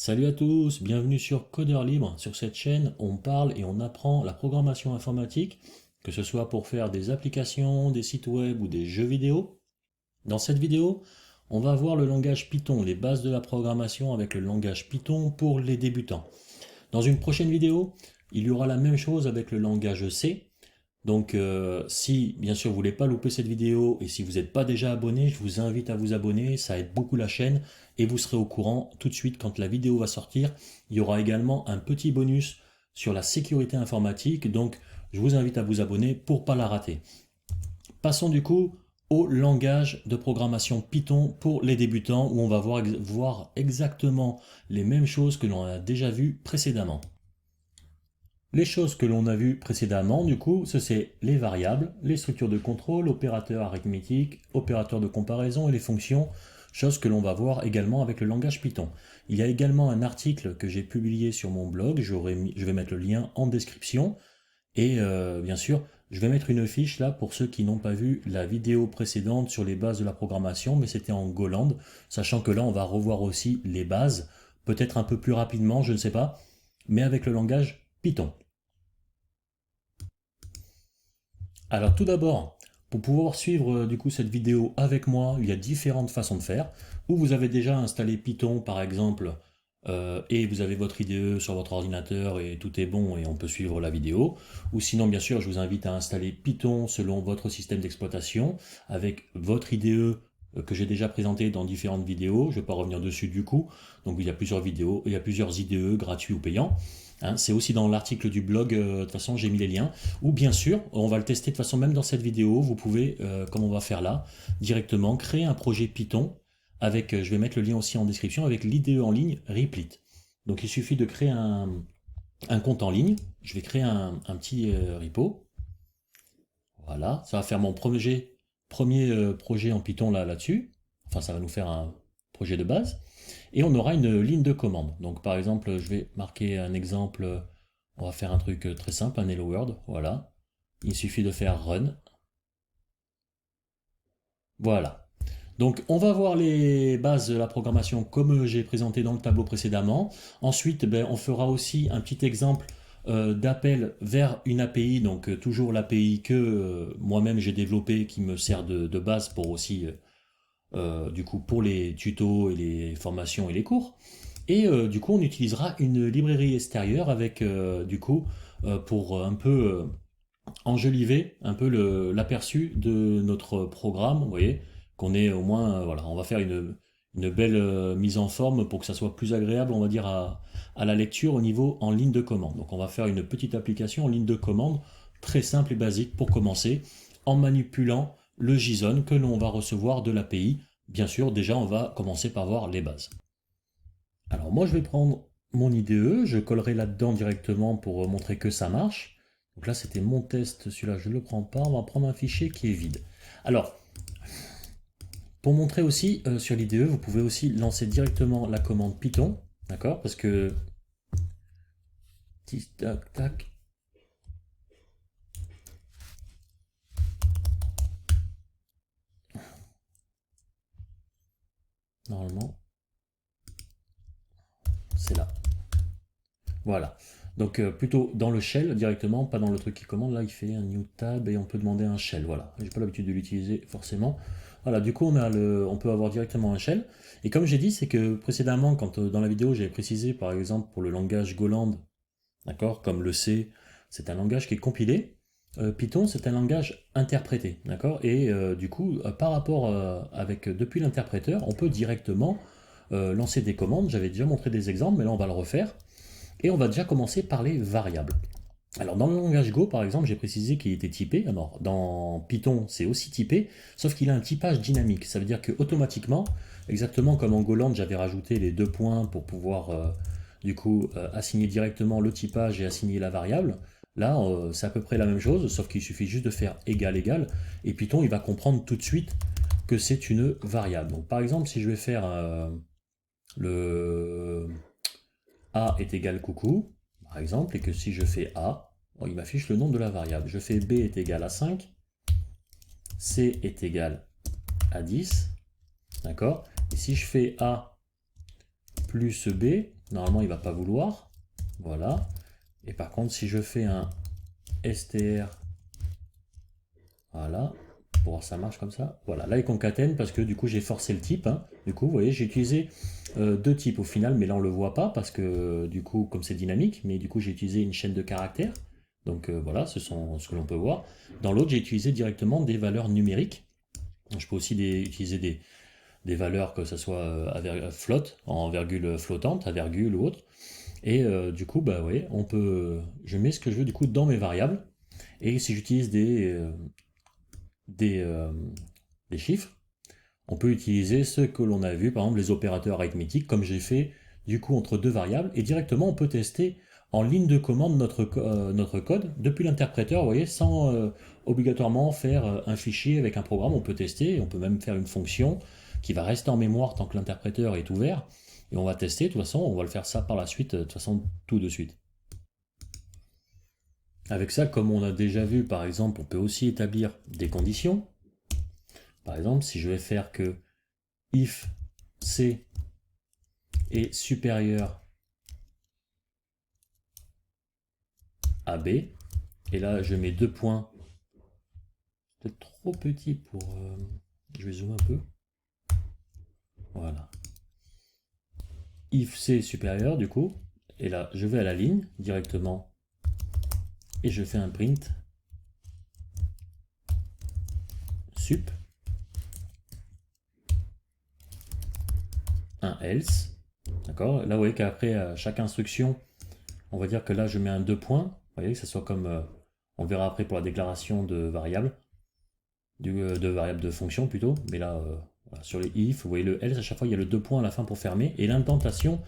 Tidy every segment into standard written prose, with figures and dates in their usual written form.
Salut à tous, bienvenue sur Codeur Libre. Sur cette chaîne, on parle et on apprend la programmation informatique, que ce soit pour faire des applications, des sites web ou des jeux vidéo. Dans cette vidéo, on va voir le langage Python, les bases de la programmation avec le langage Python pour les débutants. Dans une prochaine vidéo, il y aura la même chose avec le langage C. Donc si bien sûr vous voulez pas louper cette vidéo et si vous n'êtes pas déjà abonné, je vous invite à vous abonner, ça aide beaucoup la chaîne et vous serez au courant tout de suite quand la vidéo va sortir. Il y aura également un petit bonus sur la sécurité informatique, donc je vous invite à vous abonner pour pas la rater. Passons du coup au langage de programmation Python pour les débutants où on va voir exactement les mêmes choses que l'on a déjà vues précédemment. Les choses que l'on a vues précédemment, du coup, c'est les variables, les structures de contrôle, opérateurs arithmétiques, opérateurs de comparaison et les fonctions, choses que l'on va voir également avec le langage Python. Il y a également un article que j'ai publié sur mon blog, je vais mettre le lien en description, et bien sûr, je vais mettre une fiche là pour ceux qui n'ont pas vu la vidéo précédente sur les bases de la programmation, mais c'était en Golang, sachant que là on va revoir aussi les bases, peut-être un peu plus rapidement, je ne sais pas, mais avec le langage Python. Alors tout d'abord, pour pouvoir suivre du coup cette vidéo avec moi, il y a différentes façons de faire. Ou vous avez déjà installé Python par exemple, et vous avez votre IDE sur votre ordinateur et tout est bon et on peut suivre la vidéo. Ou sinon bien sûr je vous invite à installer Python selon votre système d'exploitation avec votre IDE que j'ai déjà présenté dans différentes vidéos. Je ne vais pas revenir dessus du coup. Donc il y a plusieurs vidéos, il y a plusieurs IDE gratuits ou payants. Hein, c'est aussi dans l'article du blog, de toute façon j'ai mis les liens. Ou bien sûr, on va le tester de toute façon même dans cette vidéo, vous pouvez, comme on va faire là, directement créer un projet Python avec, je vais mettre le lien aussi en description, avec l'IDE en ligne Replit. Donc il suffit de créer un compte en ligne, je vais créer un petit repo, voilà, ça va faire mon premier projet en Python là-dessus, enfin ça va nous faire un projet de base, et on aura une ligne de commande. Donc par exemple, je vais marquer un exemple, on va faire un truc très simple, un Hello World, voilà. Il suffit de faire Run. Voilà. Donc on va voir les bases de la programmation comme j'ai présenté dans le tableau précédemment. Ensuite, on fera aussi un petit exemple d'appel vers une API, donc toujours l'API que moi-même j'ai développé qui me sert de base pour aussi du coup pour les tutos et les formations et les cours. Et du coup on utilisera une librairie extérieure avec du coup pour un peu enjoliver un peu l'aperçu de notre programme, vous voyez, qu'on ait au moins, voilà, on va faire une belle mise en forme pour que ça soit plus agréable, on va dire, à la lecture au niveau en ligne de commande. Donc on va faire une petite application en ligne de commande, très simple et basique pour commencer, en manipulant le JSON que l'on va recevoir de l'API. Bien sûr, déjà on va commencer par voir les bases. Alors moi je vais prendre mon IDE, je collerai là-dedans directement pour montrer que ça marche. Donc là c'était mon test, celui-là je ne le prends pas, on va prendre un fichier qui est vide. Alors, pour montrer aussi sur l'IDE, vous pouvez aussi lancer directement la commande Python, d'accord? Parce que... Tic tac tac. Normalement, c'est là. Voilà. Donc plutôt dans le shell directement, pas dans le truc qui commande. Là, il fait un new tab et on peut demander un shell. Voilà. J'ai pas l'habitude de l'utiliser forcément. Voilà. Du coup, on peut avoir directement un shell. Et comme j'ai dit, c'est que précédemment, quand dans la vidéo, j'avais précisé, par exemple, pour le langage Golang, d'accord, comme le C, c'est un langage qui est compilé. Python, c'est un langage interprété, d'accord. Et du coup, par rapport avec depuis l'interpréteur, on peut directement lancer des commandes. J'avais déjà montré des exemples, mais là, on va le refaire. Et on va déjà commencer par les variables. Alors dans le langage Go, par exemple, j'ai précisé qu'il était typé. Alors dans Python, c'est aussi typé, sauf qu'il a un typage dynamique. Ça veut dire que automatiquement, exactement comme en Golang, j'avais rajouté les deux points pour pouvoir du coup assigner directement le typage et assigner la variable. Là, c'est à peu près la même chose, sauf qu'il suffit juste de faire égal égal, et Python il va comprendre tout de suite que c'est une variable. Donc par exemple, si je vais faire le A est égal coucou, par exemple, et que si je fais A, bon, il m'affiche le nom de la variable. Je fais B est égal à 5, C est égal à 10, d'accord? Et si je fais A plus B, normalement il va pas vouloir. Voilà. Et par contre, si je fais un str, voilà, pour voir si ça marche comme ça. Voilà, là il concatène parce que du coup j'ai forcé le type. Hein. Du coup, vous voyez, j'ai utilisé deux types au final, mais là on le voit pas parce que du coup, comme c'est dynamique, mais du coup j'ai utilisé une chaîne de caractères. Donc voilà, ce sont ce que l'on peut voir. Dans l'autre, j'ai utilisé directement des valeurs numériques. Je peux aussi utiliser des valeurs que ce soit flotte, en virgule flottante, à virgule ou autre. Et du coup, bah ouais, on peut, je mets ce que je veux du coup dans mes variables. Et si j'utilise des, euh, des chiffres, on peut utiliser ce que l'on a vu, par exemple les opérateurs arithmétiques, comme j'ai fait du coup entre deux variables, et directement on peut tester en ligne de commande notre code depuis l'interpréteur, vous voyez, sans obligatoirement faire un fichier avec un programme, on peut tester, on peut même faire une fonction qui va rester en mémoire tant que l'interpréteur est ouvert, et on va tester, de toute façon, on va le faire ça par la suite, de toute façon, tout de suite. Avec ça, comme on a déjà vu, par exemple, on peut aussi établir des conditions. Par exemple, si je vais faire que if c est supérieur à b, et là je mets deux points, peut-être trop petit pour... je vais zoomer un peu. Voilà. If c est supérieur, du coup, et là je vais à la ligne directement, et je fais un print sup, un else, d'accord. Là vous voyez qu'après chaque instruction, on va dire que là je mets un deux points, vous voyez que ça soit comme, on verra après pour la déclaration de variables, de variables de fonction plutôt, mais là voilà, sur les if, vous voyez le else, à chaque fois il y a le deux points à la fin pour fermer, et l'indentation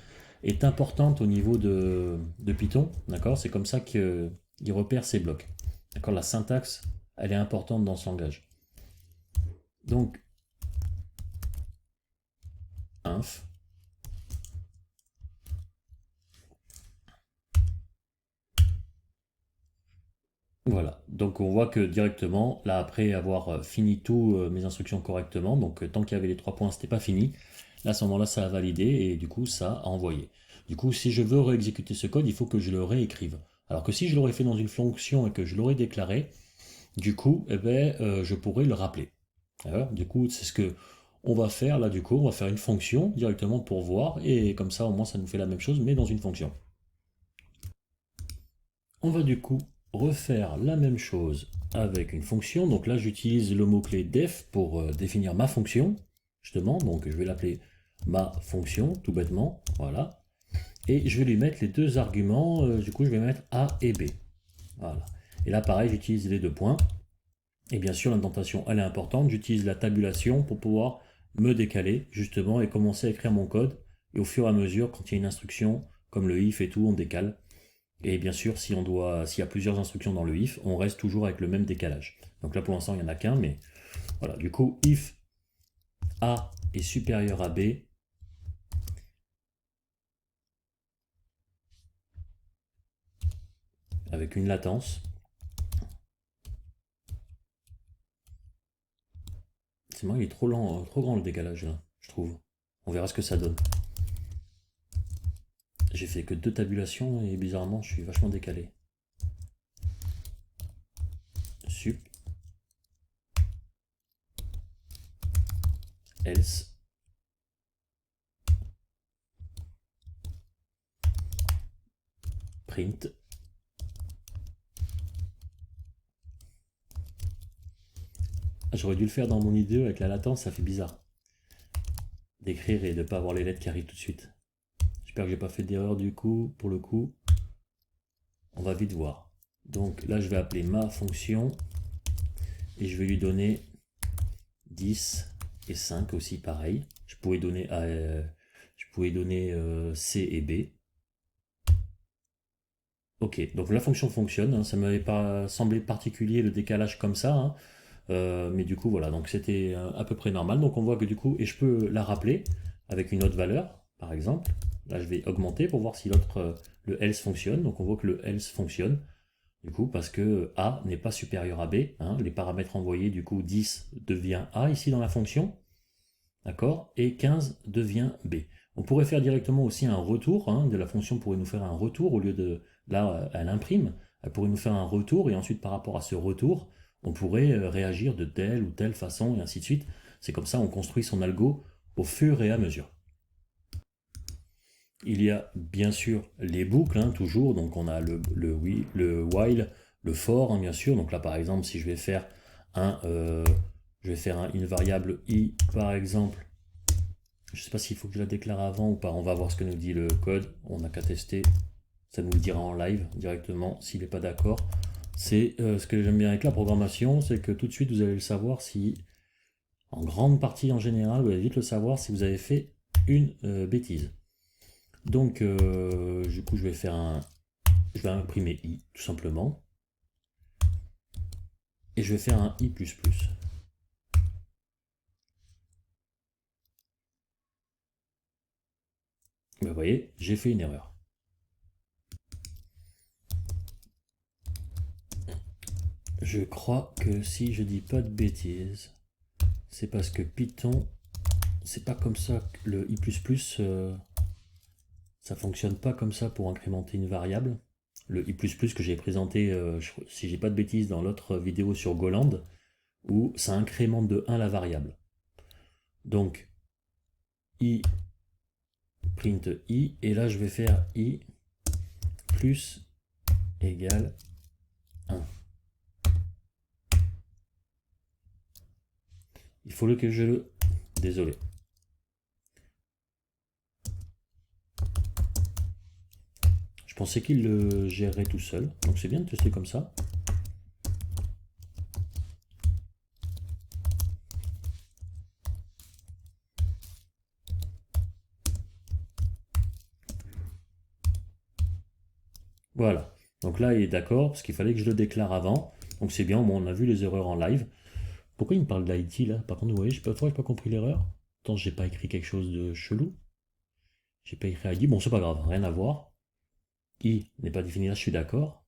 est importante au niveau de Python, d'accord. C'est comme ça qu'il repère ses blocs, d'accord. La syntaxe, elle est importante dans ce langage. Donc, inf, voilà, donc on voit que directement, là après avoir fini tous mes instructions correctement, donc tant qu'il y avait les trois points, c'était pas fini, là à ce moment-là ça a validé et du coup ça a envoyé. Du coup si je veux réexécuter ce code, il faut que je le réécrive. Alors que si je l'aurais fait dans une fonction et que je l'aurais déclaré, du coup eh ben, je pourrais le rappeler. Alors, du coup c'est ce que on va faire là, du coup on va faire une fonction directement pour voir et comme ça au moins ça nous fait la même chose mais dans une fonction. On va du coup refaire la même chose avec une fonction. Donc là, j'utilise le mot-clé def pour définir ma fonction, justement. Donc je vais l'appeler ma fonction, tout bêtement. Voilà. Et je vais lui mettre les deux arguments. Du coup, je vais mettre A et B. Voilà. Et là, pareil, j'utilise les deux points. Et bien sûr, l'indentation, elle est importante. J'utilise la tabulation pour pouvoir me décaler, justement, et commencer à écrire mon code. Et au fur et à mesure, quand il y a une instruction, comme le if et tout, on décale. Et bien sûr, s'il y a plusieurs instructions dans le if, on reste toujours avec le même décalage. Donc là, pour l'instant, il n'y en a qu'un, mais voilà. Du coup, if A est supérieur à B, avec une latence. C'est marrant, il est trop lent, trop grand le décalage, là, je trouve. On verra ce que ça donne. J'ai fait que deux tabulations et bizarrement, je suis vachement décalé. Sup, else, print. Ah, j'aurais dû le faire dans mon IDE avec la latence, ça fait bizarre d'écrire et de ne pas avoir les lettres qui arrivent tout de suite. J'espère que j'ai pas fait d'erreur du coup, pour le coup. On va vite voir. Donc là, je vais appeler ma fonction et je vais lui donner 10 et 5 aussi, pareil. Je pouvais donner C et B. Ok, donc la fonction fonctionne. Hein, ça m'avait pas semblé particulier le décalage comme ça. Hein, mais du coup, voilà, donc c'était à peu près normal. Donc on voit que du coup, et je peux la rappeler avec une autre valeur, par exemple. Là, je vais augmenter pour voir si le else fonctionne. Donc on voit que le else fonctionne. Du coup, parce que A n'est pas supérieur à B, hein, les paramètres envoyés, du coup 10 devient A ici dans la fonction, d'accord, et 15 devient B. On pourrait faire directement aussi un retour, hein, de la fonction pourrait nous faire un retour au lieu de, là, elle imprime, elle pourrait nous faire un retour et ensuite par rapport à ce retour, on pourrait réagir de telle ou telle façon et ainsi de suite. C'est comme ça on construit son algo au fur et à mesure. Il y a bien sûr les boucles, hein, toujours, donc on a le while, le for, hein, bien sûr. Donc là par exemple si je vais faire une variable i par exemple, je ne sais pas s'il faut que je la déclare avant ou pas, on va voir ce que nous dit le code, on n'a qu'à tester, ça nous le dira en live directement s'il n'est pas d'accord. C'est ce que j'aime bien avec la programmation, c'est que tout de suite vous allez le savoir si, en grande partie en général, vous allez vite le savoir si vous avez fait une bêtise. Donc du coup je vais imprimer i tout simplement, et je vais faire un i++. Vous voyez, j'ai fait une erreur. Je crois que si je dis pas de bêtises, c'est parce que Python, c'est pas comme ça que le i++, ça fonctionne pas comme ça pour incrémenter une variable. Le i++ que j'ai présenté, si j'ai pas de bêtises, dans l'autre vidéo sur Goland, où ça incrémente de 1 la variable. Donc, i print i, et là je vais faire i plus égale 1. Il faut que je le... Désolé. Je pensais qu'il le gérerait tout seul, donc c'est bien de tester comme ça. Voilà. Donc là, il est d'accord, parce qu'il fallait que je le déclare avant. Donc c'est bien, bon, on a vu les erreurs en live. Pourquoi il me parle d'IT là? Par contre, vous voyez, je n'ai pas compris l'erreur. Attends, j'ai pas écrit quelque chose de chelou. J'ai pas écrit ID. Bon, c'est pas grave, rien à voir. I n'est pas défini là, je suis d'accord.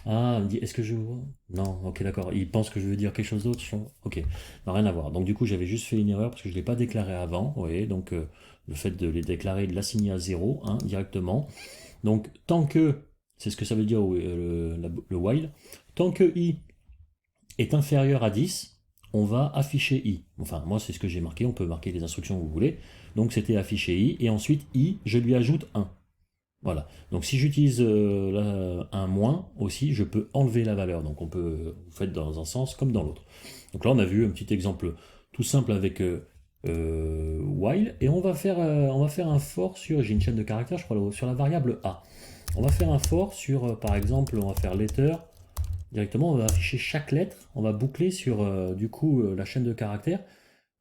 Ah, il me dit, est-ce que je vois? Non, ok, d'accord. Il pense que je veux dire quelque chose d'autre. Ok, non, rien à voir. Donc du coup, j'avais juste fait une erreur parce que je ne l'ai pas déclaré avant. Vous voyez, donc le fait de les déclarer, de l'assigner à 0, hein, directement. Donc tant que, c'est ce que ça veut dire le while, tant que i est inférieur à 10, on va afficher i. Enfin, moi c'est ce que j'ai marqué, on peut marquer les instructions que vous voulez. Donc c'était afficher i, et ensuite i, je lui ajoute 1. Voilà. Donc si j'utilise un moins aussi, je peux enlever la valeur. Donc on peut, vous faites dans un sens comme dans l'autre. Donc là on a vu un petit exemple tout simple avec while, et on va faire un for sur, j'ai une chaîne de caractères je crois, sur la variable a. On va faire un for sur, par exemple, on va faire letter, directement on va afficher chaque lettre, on va boucler sur du coup la chaîne de caractères,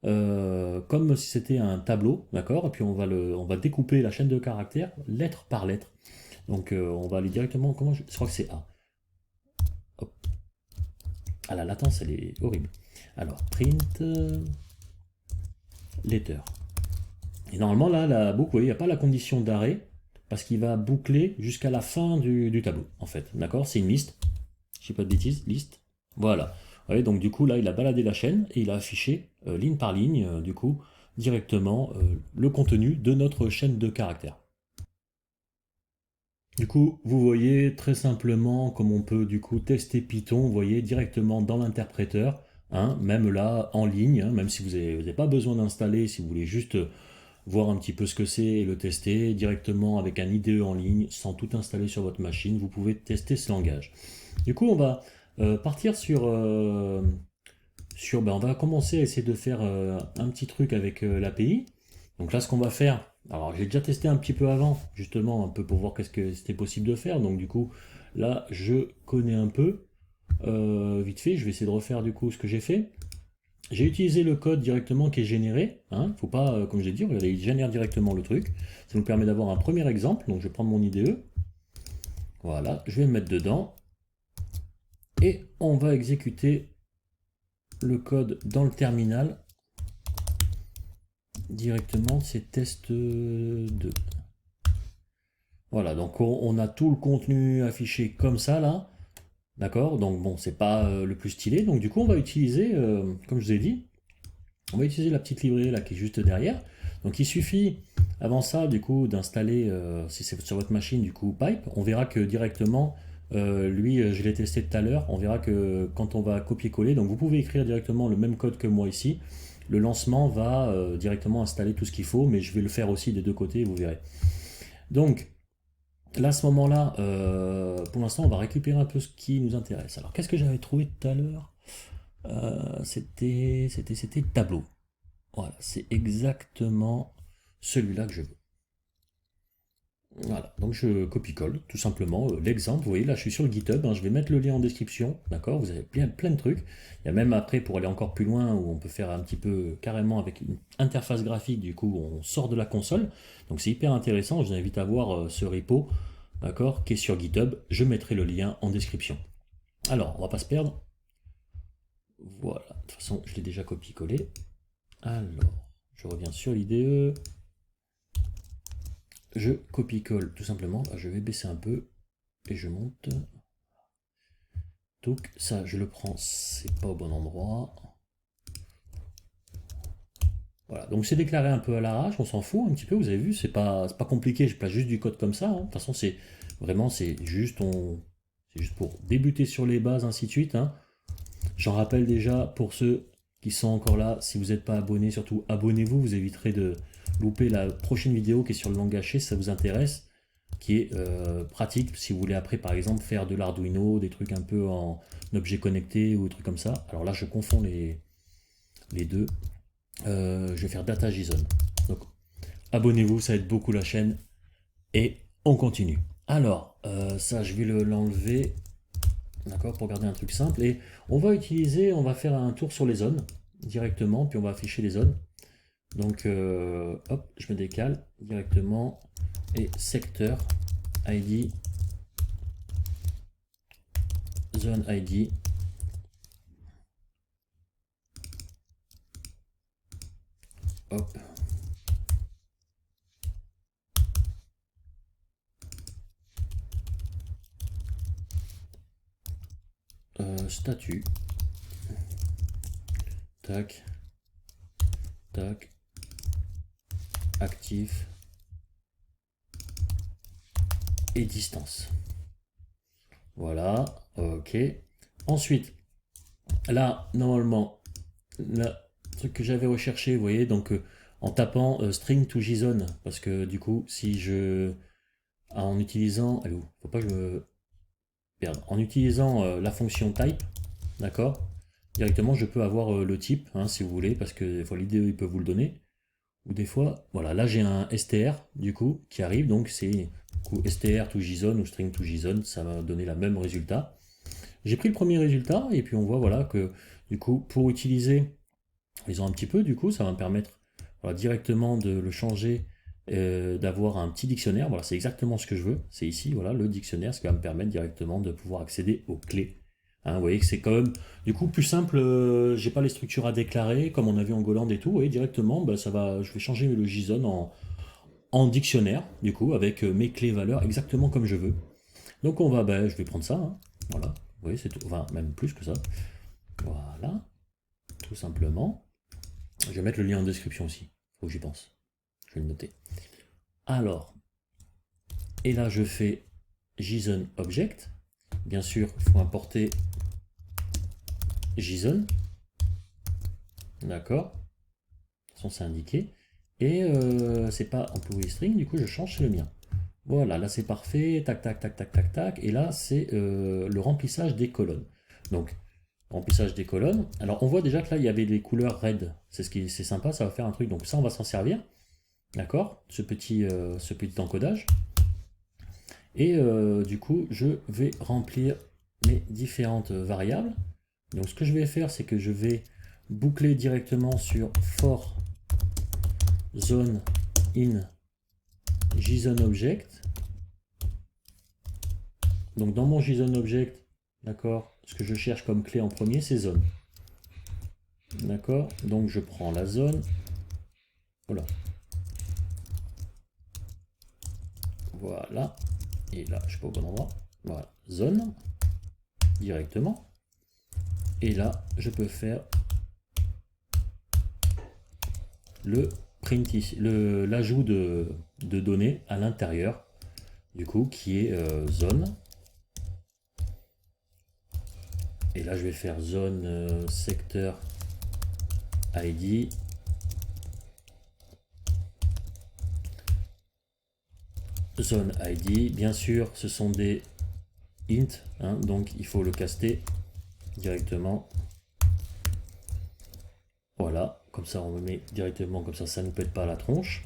comme si c'était un tableau, d'accord. Et puis on va découper la chaîne de caractères lettre par lettre. Donc on va aller directement, je crois que c'est A. Hop. Ah, la latence elle est horrible. Alors print letter. Et normalement là, la boucle, vous voyez, il n'y a pas la condition d'arrêt, parce qu'il va boucler jusqu'à la fin du tableau, en fait. D'accord. C'est une liste. Je ne dis pas de bêtises, liste. Voilà. Vous voyez, donc du coup, là, il a baladé la chaîne et il a affiché, ligne par ligne, du coup, directement le contenu de notre chaîne de caractères. Du coup, vous voyez très simplement comme on peut du coup tester Python, vous voyez directement dans l'interpréteur, hein, même là en ligne, hein, même si vous n'avez pas besoin d'installer, si vous voulez juste voir un petit peu ce que c'est et le tester directement avec un IDE en ligne, sans tout installer sur votre machine, vous pouvez tester ce langage. Du coup, on va partir on va commencer à essayer de faire un petit truc avec l'API. Donc là, ce qu'on va faire, alors j'ai déjà testé un petit peu avant, justement, un peu pour voir qu'est-ce que c'était possible de faire. Donc du coup, là, je connais un peu, vite fait, je vais essayer de refaire du coup ce que j'ai fait. J'ai utilisé le code directement qui est généré, hein. Faut pas, comme j'ai dit, regardez, il génère directement le truc. Ça nous permet d'avoir un premier exemple. Donc je vais prendre mon IDE, voilà, je vais me mettre dedans, et on va exécuter le code dans le terminal. Directement, c'est test 2. Voilà, donc on a tout le contenu affiché comme ça là. D'accord, donc bon, c'est pas le plus stylé. Donc du coup, on va utiliser, comme je vous ai dit, on va utiliser la petite librairie là qui est juste derrière. Donc il suffit, avant ça, du coup, d'installer, si c'est sur votre machine, du coup, Pipe. On verra que directement, lui, je l'ai testé tout à l'heure, on verra que quand on va copier-coller, donc vous pouvez écrire directement le même code que moi ici. Le lancement va directement installer tout ce qu'il faut, mais je vais le faire aussi des deux côtés, vous verrez. Donc, là, à ce moment-là, pour l'instant, on va récupérer un peu ce qui nous intéresse. Alors, qu'est-ce que j'avais trouvé tout à l'heure? C'était tableau. Voilà, c'est exactement celui-là que je veux. Voilà, donc je copie-colle tout simplement l'exemple. Vous voyez, là je suis sur le GitHub, hein, je vais mettre le lien en description, d'accord? Vous avez plein de trucs. Il y a même après, pour aller encore plus loin, où on peut faire un petit peu carrément avec une interface graphique, du coup on sort de la console. Donc c'est hyper intéressant, je vous invite à voir ce repo, d'accord, qui est sur GitHub. Je mettrai le lien en description. Alors, on va pas se perdre. Voilà, de toute façon je l'ai déjà copié-collé. Alors, je reviens sur l'IDE. Je copie-colle tout simplement. Je vais baisser un peu et je monte. Donc ça, je le prends, c'est pas au bon endroit. Voilà, donc c'est déclaré un peu à l'arrache, on s'en fout un petit peu, vous avez vu, c'est pas compliqué, je place juste du code comme ça. Hein. De toute façon, c'est vraiment, c'est juste pour débuter sur les bases, ainsi de suite. Hein. J'en rappelle déjà pour ceux qui sont encore là, si vous n'êtes pas abonné, surtout abonnez-vous, vous éviterez de louper la prochaine vidéo qui est sur le langage C si ça vous intéresse, qui est pratique si vous voulez après par exemple faire de l'Arduino, des trucs un peu en objet connecté ou des trucs comme ça. Alors là je confonds les deux. Je vais faire Data JSON. Donc abonnez-vous, ça aide beaucoup la chaîne et on continue. Alors ça je vais l'enlever. D'accord, pour garder un truc simple. Et on va faire un tour sur les zones directement, puis on va afficher les zones. Donc, hop, je me décale directement. Et secteur ID, zone ID. Hop. Statut. Tac. Tac. Actif. Et distance. Voilà, ok. Ensuite, là, normalement, le truc que j'avais recherché, vous voyez, donc en tapant string to JSON, parce que du coup, si je... En utilisant... Allô, faut pas que je me perde. En utilisant la fonction type, d'accord, directement, je peux avoir le type, hein, si vous voulez, parce que des fois, l'IDE, il peut vous le donner. Ou des fois, voilà, là, j'ai un str, du coup, qui arrive, donc c'est str to JSON ou string to JSON, ça va donner le même résultat. J'ai pris le premier résultat, et puis on voit, voilà, que, du coup, pour utiliser, ils ont un petit peu, du coup, ça va me permettre voilà, directement de le changer, d'avoir un petit dictionnaire. Voilà, c'est exactement ce que je veux. C'est ici, voilà, le dictionnaire, ce qui va me permettre directement de pouvoir accéder aux clés. Hein, vous voyez que c'est quand même, du coup, plus simple. J'ai pas les structures à déclarer, comme on a vu en Golang et tout. Et directement, bah, je vais changer le JSON en dictionnaire, du coup, avec mes clés valeurs exactement comme je veux. Donc on va, je vais prendre ça. Hein, voilà, vous voyez, c'est tout. Enfin, même plus que ça. Voilà, tout simplement. Je vais mettre le lien en description aussi. Faut que j'y pense. Je vais le noter. Alors, et là je fais JSON Object. Bien sûr, il faut importer JSON. D'accord. De toute façon, c'est indiqué. Et c'est pas employee string, du coup je change, c'est le mien. Voilà, là c'est parfait. Tac, tac, tac, tac, tac, tac. Et là c'est le remplissage des colonnes. Donc, remplissage des colonnes. Alors, on voit déjà que là il y avait des couleurs red. C'est sympa, ça va faire un truc. Donc, ça, on va s'en servir. D'accord, ce petit encodage. Et du coup, je vais remplir mes différentes variables. Donc ce que je vais faire, c'est que je vais boucler directement sur for zone in JSON object. Donc dans mon JSON object, d'accord, ce que je cherche comme clé en premier, c'est zone. D'accord, donc je prends la zone. Voilà. Voilà. Et là, je ne suis pas au bon endroit. Voilà, zone directement. Et là, je peux faire le print ici, l'ajout de données à l'intérieur, du coup, qui est zone. Et là, je vais faire zone secteur ID. Zone ID, bien sûr, ce sont des int, hein, donc il faut le caster directement. Voilà, comme ça on le met directement, comme ça ne pète pas la tronche.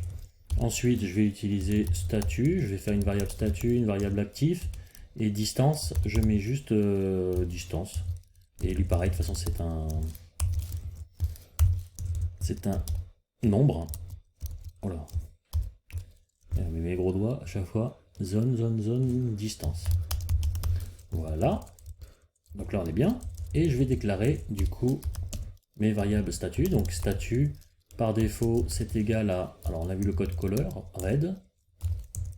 Ensuite, je vais utiliser statut, je vais faire une variable statut, une variable actif, et distance, je mets juste distance. Et lui pareil, de toute façon c'est un nombre. Voilà. Je mets mes gros doigts à chaque fois. Zone, zone, zone, distance. Voilà. Donc là on est bien. Et je vais déclarer du coup mes variables statut. Donc statut, par défaut, c'est égal à... Alors on a vu le code color, red.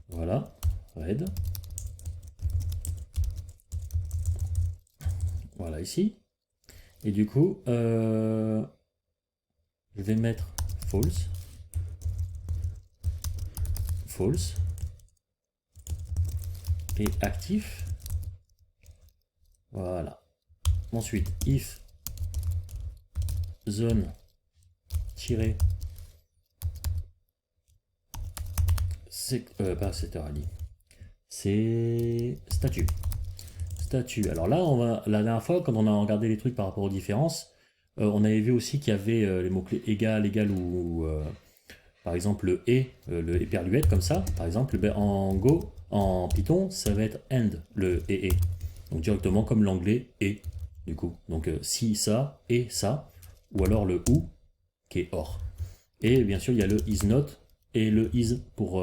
Voilà, red. Voilà ici. Et du coup, je vais mettre false. False. Et actif. Voilà. Ensuite, if zone tiré pas secteur ID. C'est statut. Statut. Alors là, la dernière fois, quand on a regardé les trucs par rapport aux différences, on avait vu aussi qu'il y avait les mots-clés égal, égal ou par exemple le le éperluette comme ça. Par exemple, ben, en Go, en Python, ça va être end, le et. Donc directement comme l'anglais et, du coup. Donc si ça et ça, ou alors le ou qui est or. Et bien sûr, il y a le is not et le is pour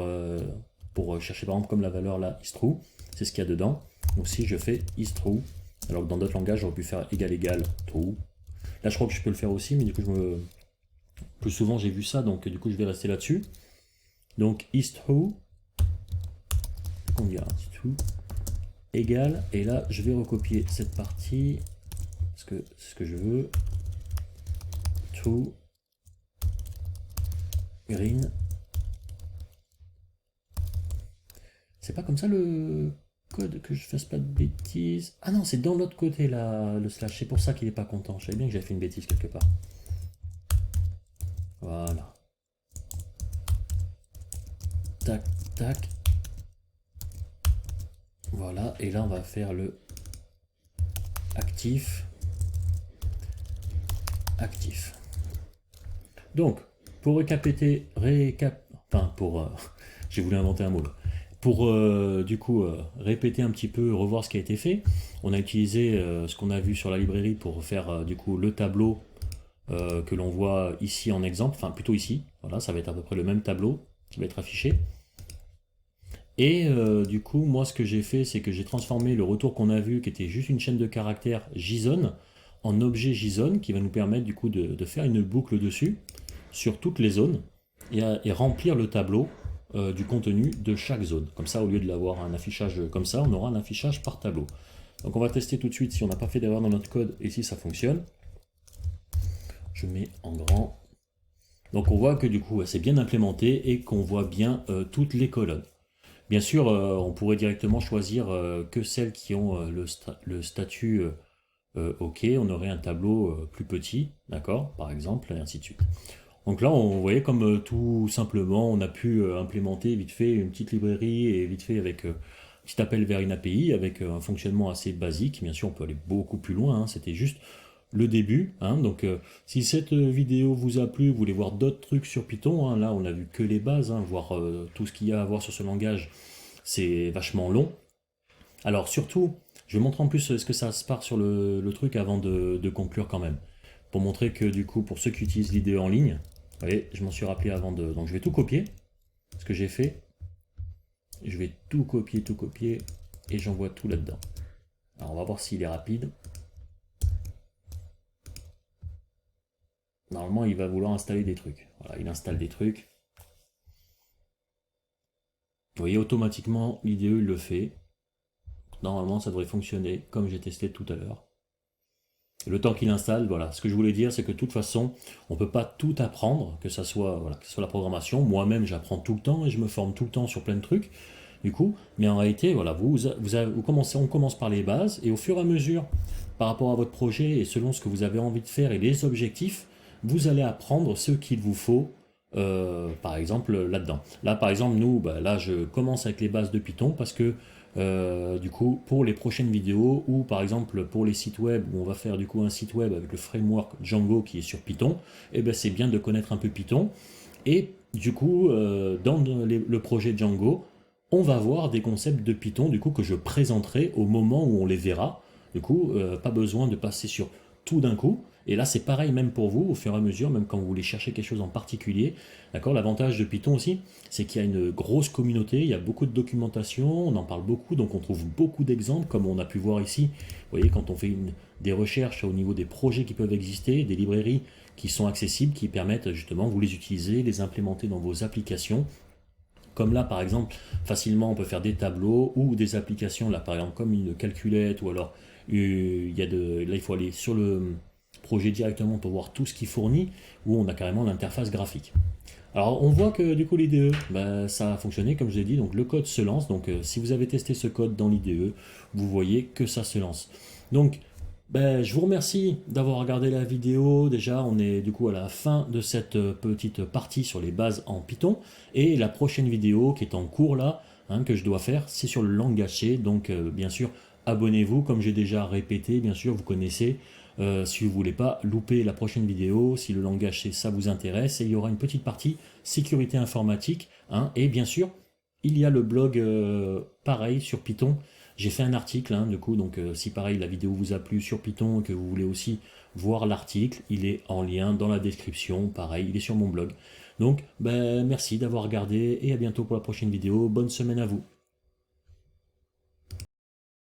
chercher par exemple comme la valeur là is true, c'est ce qu'il y a dedans. Donc si je fais is true, alors que dans d'autres langages j'aurais pu faire égal égal true. Là je crois que je peux le faire aussi, mais du coup plus souvent j'ai vu ça, donc du coup je vais rester là-dessus. Donc is true, on dira is true, égal, et là je vais recopier cette partie, parce que c'est ce que je veux. True, green. C'est pas comme ça le code, que je fasse pas de bêtises. Ah non, c'est dans l'autre côté là, le slash. C'est pour ça qu'il est pas content. Je savais bien que j'avais fait une bêtise quelque part. Voilà. Tac, tac. Voilà. Et là, on va faire le actif. Actif. Donc, pour enfin, j'ai voulu inventer un mot là. Pour du coup répéter un petit peu, revoir ce qui a été fait, on a utilisé ce qu'on a vu sur la librairie pour faire du coup le tableau que l'on voit ici en exemple, enfin plutôt ici, voilà, ça va être à peu près le même tableau qui va être affiché. Et du coup, moi ce que j'ai fait, c'est que j'ai transformé le retour qu'on a vu, qui était juste une chaîne de caractères JSON, en objet JSON, qui va nous permettre du coup de faire une boucle dessus, sur toutes les zones, et remplir le tableau du contenu de chaque zone. Comme ça, au lieu de l'avoir un affichage comme ça, on aura un affichage par tableau. Donc on va tester tout de suite si on n'a pas fait d'erreur dans notre code et si ça fonctionne. Je mets en grand. Donc on voit que du coup c'est bien implémenté et qu'on voit bien toutes les colonnes. Bien sûr, on pourrait directement choisir que celles qui ont le statut OK, on aurait un tableau plus petit, d'accord, par exemple, et ainsi de suite. Donc là, on voyait comme tout simplement, on a pu implémenter vite fait une petite librairie et vite fait avec un petit appel vers une API avec un fonctionnement assez basique. Bien sûr, on peut aller beaucoup plus loin, hein, c'était juste le début. Hein. Donc si cette vidéo vous a plu, vous voulez voir d'autres trucs sur Python, hein, là on a vu que les bases, hein, voir tout ce qu'il y a à voir sur ce langage, c'est vachement long. Alors surtout, je vais montrer en plus ce que ça se part sur le truc avant de conclure quand même. Pour montrer que du coup, pour ceux qui utilisent l'IDE en ligne, vous voyez, je m'en suis rappelé avant de... Donc je vais tout copier, ce que j'ai fait. Je vais tout copier, et j'envoie tout là-dedans. Alors on va voir s'il est rapide. Normalement, il va vouloir installer des trucs. Voilà, il installe des trucs. Vous voyez, automatiquement, l'IDE il le fait. Normalement, ça devrait fonctionner comme j'ai testé tout à l'heure. Le temps qu'il installe, voilà. Ce que je voulais dire, c'est que de toute façon, on ne peut pas tout apprendre, que ça soit, voilà, que ce soit la programmation. Moi-même, j'apprends tout le temps et je me forme tout le temps sur plein de trucs, du coup. Mais en réalité, voilà, vous commencez, on commence par les bases et au fur et à mesure, par rapport à votre projet et selon ce que vous avez envie de faire et les objectifs, vous allez apprendre ce qu'il vous faut, par exemple, là-dedans. Là, par exemple, nous, bah, là, je commence avec les bases de Python parce que du coup, pour les prochaines vidéos ou par exemple pour les sites web où on va faire du coup un site web avec le framework Django qui est sur Python, et ben c'est bien de connaître un peu Python. Et du coup, dans le projet Django, on va voir des concepts de Python du coup que je présenterai au moment où on les verra. Du coup, pas besoin de passer sur tout d'un coup. Et là, c'est pareil même pour vous, au fur et à mesure, même quand vous voulez chercher quelque chose en particulier. D'accord. L'avantage de Python aussi, c'est qu'il y a une grosse communauté, il y a beaucoup de documentation, on en parle beaucoup, donc on trouve beaucoup d'exemples, comme on a pu voir ici. Vous voyez, quand on fait des recherches au niveau des projets qui peuvent exister, des librairies qui sont accessibles, qui permettent justement, vous les utilisez, les implémenter dans vos applications. Comme là, par exemple, facilement, on peut faire des tableaux ou des applications, là, par exemple, comme une calculette, ou alors, là, il faut aller sur le projet directement pour voir tout ce qu'il fournit, où on a carrément l'interface graphique. Alors, on voit que du coup, l'IDE, bah, ça a fonctionné, comme je l'ai dit, donc le code se lance. Donc, si vous avez testé ce code dans l'IDE, vous voyez que ça se lance. Donc, ben, je vous remercie d'avoir regardé la vidéo. Déjà, on est du coup à la fin de cette petite partie sur les bases en Python. Et la prochaine vidéo qui est en cours là, hein, que je dois faire, c'est sur le langage C. Donc, bien sûr, abonnez-vous. Comme j'ai déjà répété, bien sûr, vous connaissez. Si vous ne voulez pas louper la prochaine vidéo, si le langage C, ça vous intéresse. Et il y aura une petite partie sécurité informatique. Hein, et bien sûr, il y a le blog pareil sur Python. J'ai fait un article, hein, du coup, donc si pareil la vidéo vous a plu sur Python et que vous voulez aussi voir l'article, il est en lien dans la description, pareil, il est sur mon blog. Donc, ben, merci d'avoir regardé et à bientôt pour la prochaine vidéo. Bonne semaine à vous.